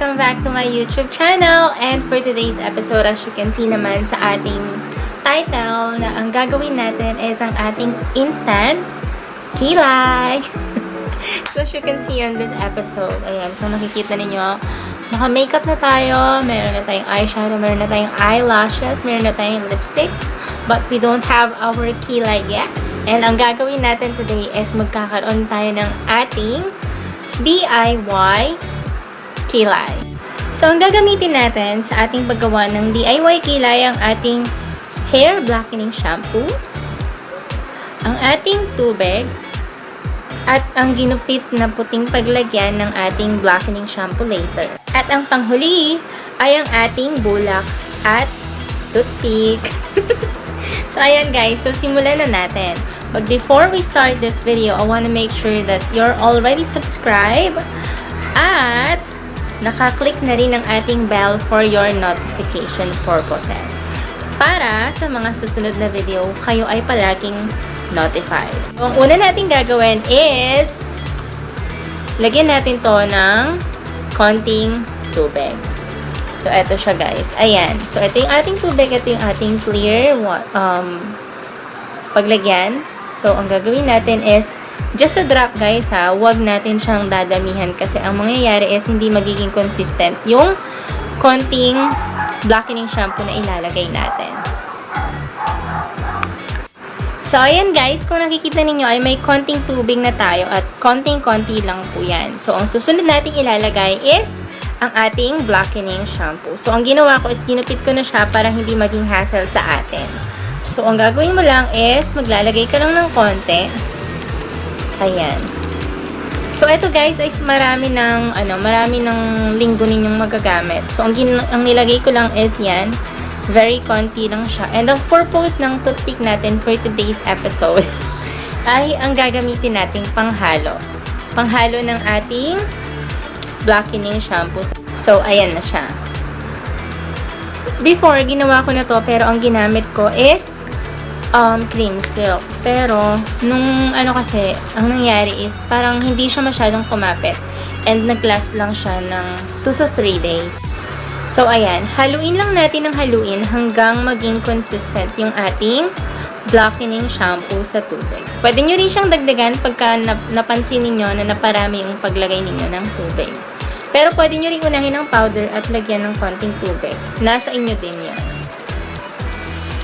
Welcome back to my YouTube channel. And for today's episode, as you can see naman sa ating title, na ang gagawin natin is ang ating instant kilay. So as you can see on this episode, ayan, kung nakikita ninyo, naka-makeup na tayo, meron na tayong eyeshadow, meron na tayong eyelashes, meron na tayong lipstick, but we don't have our kilay yet. And ang gagawin natin today is magkakaroon tayo ng ating DIY kilay. So, ang gagamitin natin sa ating paggawa ng DIY kilay ang ating hair blackening shampoo, ang ating tubig, at ang ginupit na puting paglagyan ng ating blackening shampoo later. At ang panghuli ay ang ating bulak at toothpick. So, ayan guys. So, simulan na natin. But before we start this video, I want to make sure that you're already subscribed at naka-click na rin ang ating bell for your notification purposes. Para sa mga susunod na video, kayo ay palaging notified. So, ang una natin gagawin is lagyan natin to ng konting tubig. So, eto siya guys. Ayan. So, ito yung ating tubig. Ito yung ating clear paglagyan. So, ang gagawin natin is just a drop guys ha. Huwag natin siyang dadamihan kasi ang mangyayari is hindi magiging consistent yung konting blackening shampoo na ilalagay natin. So, ayan guys. Kung nakikita ninyo ay may konting tubig na tayo at konting-konti lang po yan. So, ang susunod nating ilalagay is ang ating blackening shampoo. So, ang ginawa ko is ginupit ko na siya para hindi maging hassle sa atin. So, ang gagawin mo lang is maglalagay ka lang ng konti. Ayan. So, ito guys is marami ng linggo ninyong magagamit. So, ang nilagay ko lang is yan. Very konti lang siya. And ang purpose ng toothpick natin for today's episode ay ang gagamitin nating panghalo. Panghalo ng ating blackening shampoo. So, ayan na siya. Before, ginawa ko na to, pero ang ginamit ko is cream silk. Pero, nung kasi, ang nangyari is, parang hindi siya masyadong kumapit. And nag-last lang siya ng 2 to 3 days. So, ayan. Haluin lang natin ng haluin hanggang maging consistent yung ating blackening shampoo sa tubig. Pwede nyo rin siyang dagdagan pagka napansin niyo na naparami yung paglagay ninyo ng tubig. Pero pwede nyo rin unahin ng powder at lagyan ng konting tubig. Nasa inyo din yan.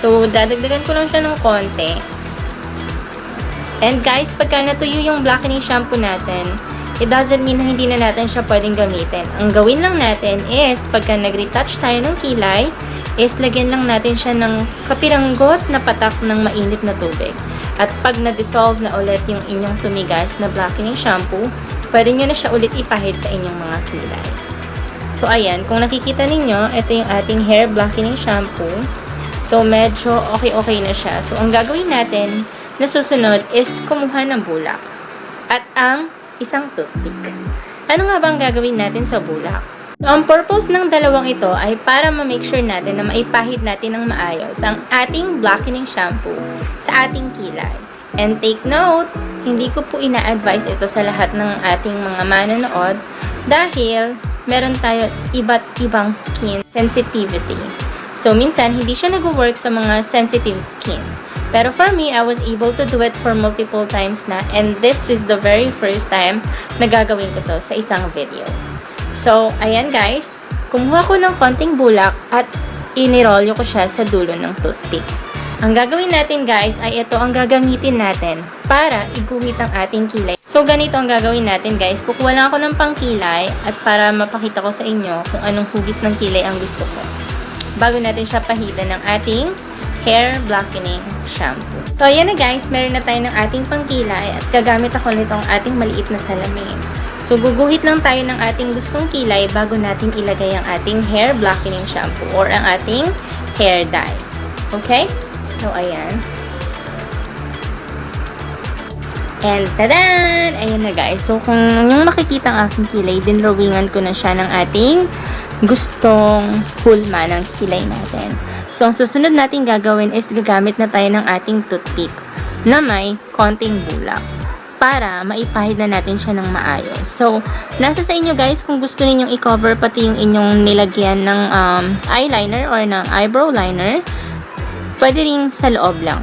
So, dadagdagan ko lang siya ng konti. And guys, pagka natuyo yung blackening shampoo natin, it doesn't mean na hindi na natin siya pwedeng gamitin. Ang gawin lang natin is, pagka nag-retouch tayo ng kilay, is lagyan lang natin siya ng kapiranggot na patak ng mainit na tubig. At pag na-dissolve na ulit yung inyong tumigas na blackening shampoo, pwede nyo na siya ulit ipahid sa inyong mga kilay. So, ayan. Kung nakikita ninyo, ito yung ating hair blackening shampoo. So, medyo okay na siya. So, ang gagawin natin na susunod is kumuha ng bulak. At ang isang toothpick. Ano nga bang gagawin natin sa bulak? So, ang purpose ng dalawang ito ay para ma-make sure natin na maipahid natin ng maayos ang ating blackening shampoo sa ating kilay. And take note, hindi ko po ina-advise ito sa lahat ng ating mga manonood dahil meron tayo iba't ibang skin sensitivity. So, minsan, hindi siya nag-work sa mga sensitive skin. Pero for me, I was able to do it for multiple times na and this was the very first time na gagawin ko to sa isang video. So, ayan guys, kumuha ko ng konting bulak at inirolyo ko siya sa dulo ng toothpick. Ang gagawin natin guys ay ito ang gagamitin natin para iguhit ang ating kilay. So, ganito ang gagawin natin guys. Kukuha lang ako ng pangkilay at para mapakita ko sa inyo kung anong hugis ng kilay ang gusto ko. Bago natin siya pahidan ng ating hair blackening shampoo. So, ayan na guys. Meron na tayo ng ating pangkilay at gagamit ako nitong ating maliit na salamin. So, guguhit lang tayo ng ating gustong kilay bago natin ilagay ang ating hair blackening shampoo or ang ating hair dye. Okay? So, ayan. And, tadan! Ayan na guys. So, kung yung makikita ang aking kilay, dinrawingan ko na siya ng ating gustong hulma ng kilay natin. So, ang susunod natin gagawin is gagamit na tayo ng ating toothpick na may konting bulak para maipahid na natin siya ng maayos. So, nasa sa inyo guys kung gusto ninyong i-cover pati yung inyong nilagyan ng eyeliner or ng eyebrow liner. Pwede rin sa loob lang.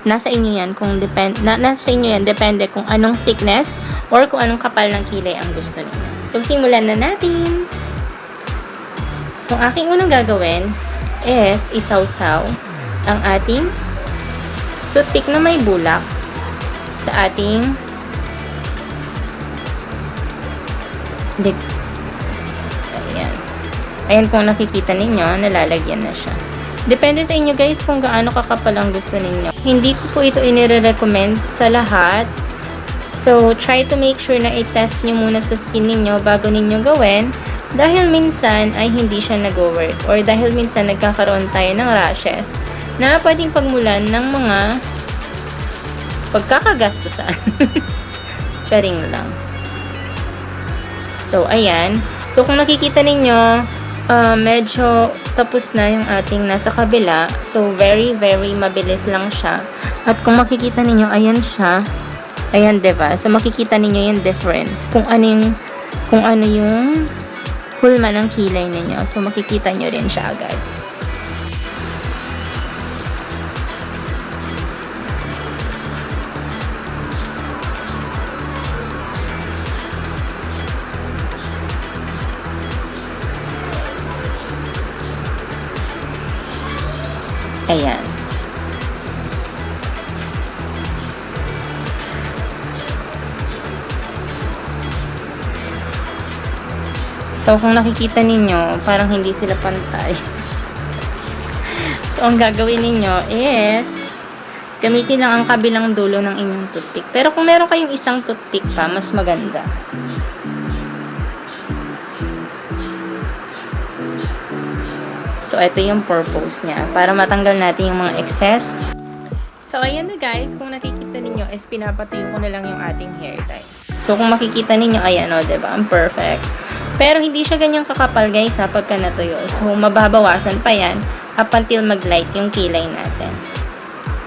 Nasa inyo yan kung nasa inyo yan, depende kung anong thickness or kung anong kapal ng kilay ang gusto niyo. So, simulan na natin. So, aking unang gagawin is isawsaw ang ating toothpick na may bulak sa ating ayan kung nakikita ninyo, nalalagyan na siya. Depende sa inyo guys kung gaano kakapal ang gusto ninyo. Hindi ko po ito inire-recommend sa lahat. So, try to make sure na i-test nyo muna sa skin ninyo bago ninyo gawin. Dahil minsan ay hindi siya nag-work or dahil minsan nagkakaroon tayo ng rashes na pwedeng pagmulan ng mga pagkakagastusan. Charing lang. So, ayan. So, kung nakikita ninyo, medyo tapos na yung ating nasa kabila. So, very, very mabilis lang siya. At kung makikita ninyo, ayan siya. Ayan, diba? So, makikita ninyo yung difference. Kung ano yung hulma ng kilay ninyo. So, makikita nyo rin siya agad. Ayan. So, kung nakikita ninyo, parang hindi sila pantay. So, ang gagawin ninyo is gamitin lang ang kabilang dulo ng inyong toothpick. Pero kung meron kayong isang toothpick pa, mas maganda. So, ito yung purpose niya. Para matanggal natin yung mga excess. So, ayan na guys. Kung nakikita ninyo, is pinapatuyo ko na lang yung ating hair dye. So, kung makikita ninyo, ayan o, diba? Ang perfect. Pero, hindi siya ganyang kakapal guys ha, pagka natuyo. So, mababawasan pa yan up until mag-light yung kilay natin.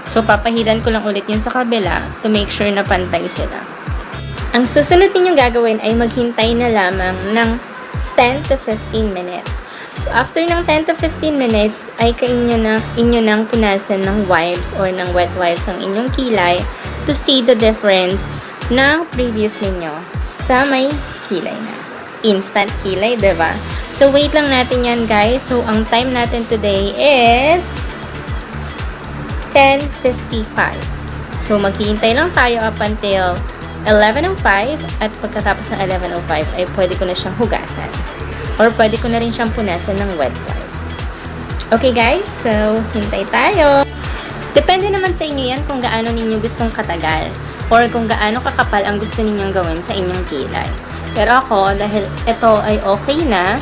So, papahidan ko lang ulit yun sa kabila to make sure na pantay sila. Ang susunod ninyong gagawin ay maghintay na lamang ng 10 to 15 minutes. So, after ng 10 to 15 minutes, ay inyo nang punasan ng wipes or ng wet wipes ang inyong kilay to see the difference ng previous ninyo sa may kilay na. Instant kilay, diba? So, wait lang natin yan, guys. So, ang time natin today is 10:55. So, maghihintay lang tayo up until 11:05 at pagkatapos ng 11:05 ay pwede ko na siyang hugasan. Or pwede ko na rin siyang punasan ng wet wipes. Okay guys, so hintay tayo. Depende naman sa inyo yan kung gaano ninyo gustong katagal or kung gaano kakapal ang gusto ninyong gawin sa inyong kilay. Pero ako, dahil ito ay okay na,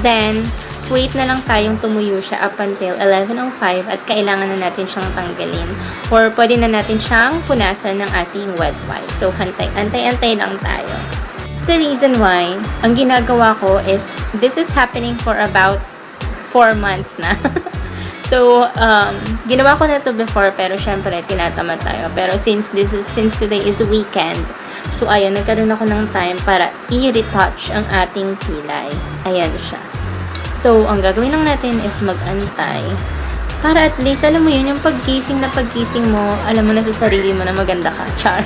then wait na lang tayong tumuyo siya up until 11:05 at kailangan na natin siyang tanggalin or pwede na natin siyang punasan ng ating wet wipes. So, antay-antay lang tayo. The reason why ang ginagawa ko is this is happening for about 4 months na. So, ginawa ko na to before pero syempre tinatamad tayo. Pero since today is weekend, so ayun, nagkaroon ako ng time para i-retouch ang ating kilay. Ayan siya. So, ang gagawin lang natin is mag-antay para at least, alam mo yun, yung paggising mo, alam mo na sa sarili mo na maganda ka. Char.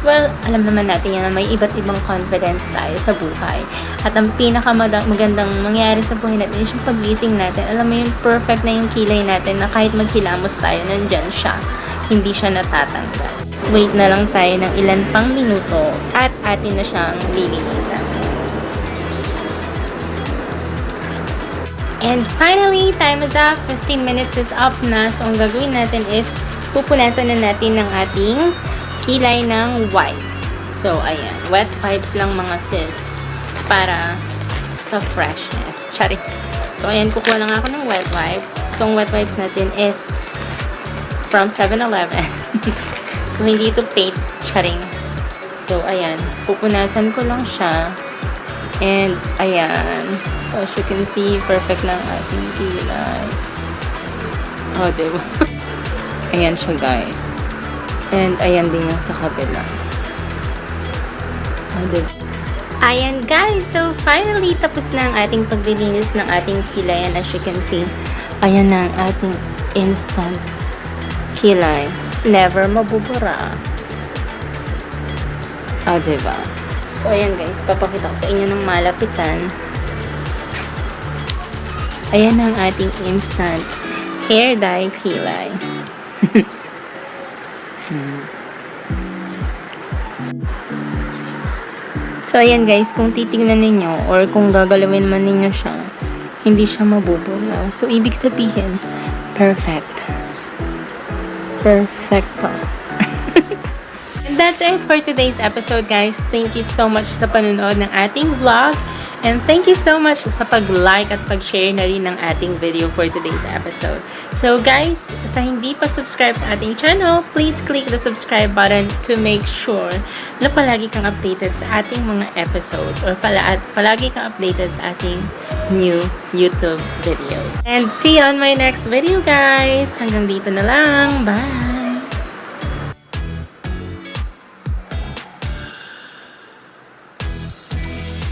Well, alam naman natin yan na may iba't ibang confidence tayo sa buhay. At ang pinakamagandang mangyari sa buhay natin is yung paggising natin. Alam mo yun, perfect na yung kilay natin na kahit maghilamos tayo, nandyan siya. Hindi siya natatanggal. So, wait na lang tayo ng ilan pang minuto at atin na siyang lilinisan. And finally, time is up. 15 minutes is up na. So, ang gagawin natin is pupunasan na natin ng ating kilay ng wipes. So, ayan. Wet wipes lang mga sis. Para sa freshness. Charing. So, ayan. Kukuha lang ako ng wet wipes. So, ang wet wipes natin is from 7-Eleven. So, hindi ito paid. Charing. So, ayan. Pupunasan ko lang siya. And, ayan. So, as you can see, perfect na ang ating kilay. Oh, diba? Ayan siya, guys. And ayan din yung sa kabila. Ayan guys, so finally tapos na ang ating paglilinis ng ating kilay. And as you can see, ayan na ang ating instant kilay. Never mabubura. Diba? So ayan guys, papakita ko sa inyo ng malapitan. Ayan ang ating instant hair dye kilay. So, ayan guys, kung titignan ninyo or kung gagalawin man ninyo siya, hindi siya mabubula. So, ibig sabihin, perfect. Perfecto. And that's it for today's episode, guys. Thank you so much sa panunood ng ating vlog. And thank you so much sa pag-like at pag-share na rin ng ating video for today's episode. So guys, sa hindi pa subscribe sa ating channel, please click the subscribe button to make sure na palagi kang updated sa ating mga episodes or palagi kang updated sa ating new YouTube videos. And see you on my next video, guys! Hanggang dito na lang. Bye!